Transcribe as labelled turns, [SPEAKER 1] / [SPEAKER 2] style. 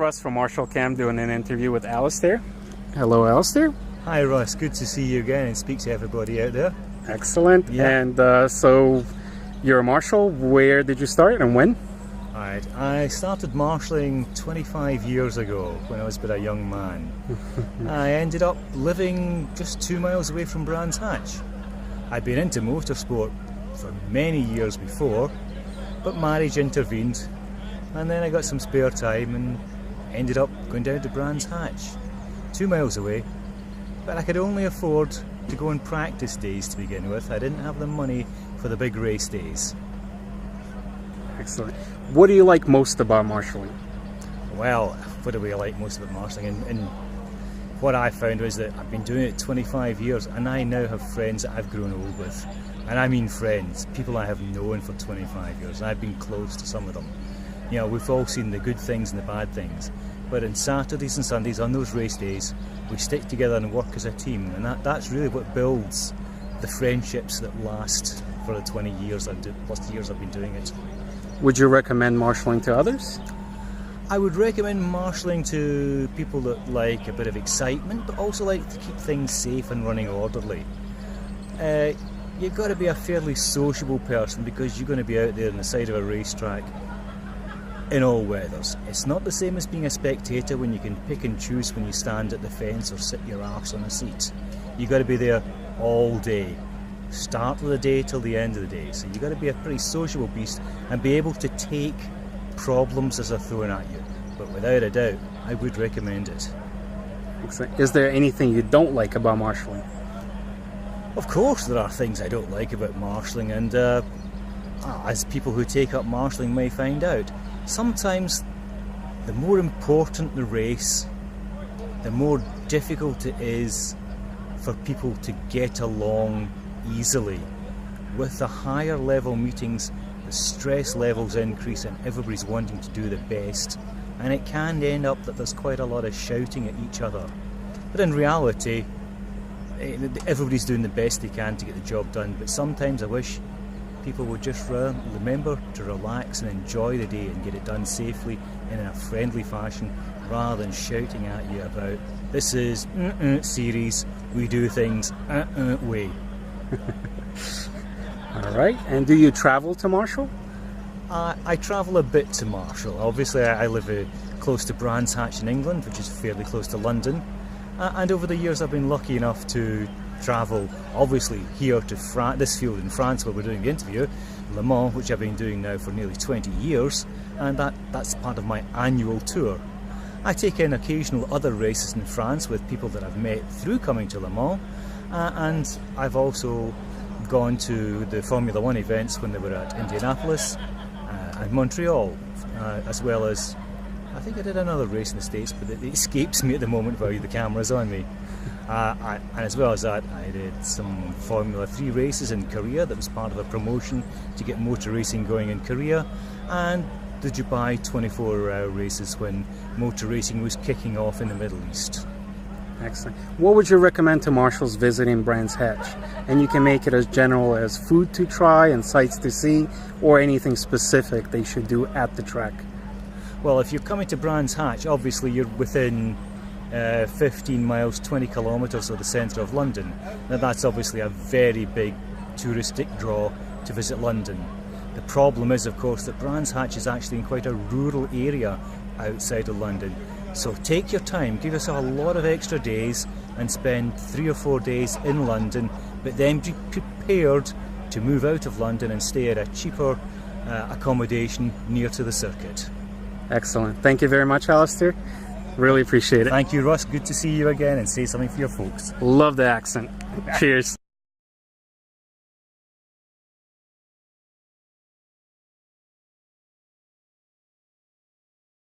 [SPEAKER 1] Russ from Marshal Cam doing an interview with Alasdair. Hello, Alasdair.
[SPEAKER 2] Hi Russ, good to see you again and speak to everybody out there.
[SPEAKER 1] Excellent.
[SPEAKER 2] Yeah.
[SPEAKER 1] And so you're a marshal. Where did you start and when?
[SPEAKER 2] Alright, I started marshalling 25 years ago when I was but a young man. I ended up living just 2 miles away from Brands Hatch. I'd been into motorsport for many years before, but marriage intervened, and then I got some spare time and ended up going down to Brands Hatch, 2 miles away, but I could only afford to go on practice days to begin with. I didn't have the money for the big race days.
[SPEAKER 1] Excellent. What do you like most about marshalling?
[SPEAKER 2] Well, what do we like most about marshalling? And what I found was that I've been doing it 25 years and I now have friends that I've grown old with. And I mean friends, people I have known for 25 years, and I've been close to some of them. You know, we've all seen the good things and the bad things, but on Saturdays and Sundays, on those race days, we stick together and work as a team, and that's really what builds the friendships that last for the 20 years plus years I've been doing it.
[SPEAKER 1] Would you recommend marshalling to others?
[SPEAKER 2] I would recommend marshalling to people that like a bit of excitement, but also like to keep things safe and running orderly. You've got to be a fairly sociable person because you're going to be out there on the side of a racetrack in all weathers. It's not the same as being a spectator when you can pick and choose when you stand at the fence or sit your arse on a seat. You've got to be there all day. Start of the day till the end of the day. So you've got to be a pretty sociable beast and be able to take problems as they're thrown at you. But without a doubt, I would recommend it.
[SPEAKER 1] Is there anything you don't like about marshalling?
[SPEAKER 2] Of course there are things I don't like about marshalling, and as people who take up marshalling may find out, sometimes the more important the race, the more difficult it is for people to get along easily. With the higher level meetings, the stress levels increase and everybody's wanting to do the best, and it can end up that there's quite a lot of shouting at each other. But in reality, everybody's doing the best they can to get the job done, but sometimes I wish people would just remember to relax and enjoy the day and get it done safely and in a friendly fashion, rather than shouting at you about this is series, we do things way.
[SPEAKER 1] Alright, and do you travel to marshal?
[SPEAKER 2] I travel a bit to marshal. Obviously I live close to Brands Hatch in England, which is fairly close to London. And over the years I've been lucky enough to travel, obviously, here to this field in France where we're doing the interview, Le Mans, which I've been doing now for nearly 20 years, and that's part of my annual tour. I take in occasional other races in France with people that I've met through coming to Le Mans, and I've also gone to the Formula 1 events when they were at Indianapolis and Montreal, as well as I think I did another race in the States, but it escapes me at the moment while the camera's on me. And as well as that, I did some Formula 3 races in Korea that was part of a promotion to get motor racing going in Korea, and the Dubai 24-hour races when motor racing was kicking off in the Middle East.
[SPEAKER 1] Excellent. What would you recommend to marshals visiting Brands Hatch? And you can make it as general as food to try and sights to see, or anything specific they should do at the track.
[SPEAKER 2] Well, if you're coming to Brands Hatch, obviously you're within 15 miles, 20 kilometres of the centre of London. Now that's obviously a very big touristic draw to visit London. The problem is, of course, that Brands Hatch is actually in quite a rural area outside of London. So take your time, give yourself a lot of extra days and spend 3 or 4 days in London, but then be prepared to move out of London and stay at a cheaper accommodation near to the circuit.
[SPEAKER 1] Excellent. Thank you very much, Alasdair. Really appreciate it.
[SPEAKER 2] Thank you, Russ. Good to see you again, and say something for your folks.
[SPEAKER 1] Love the accent. Cheers.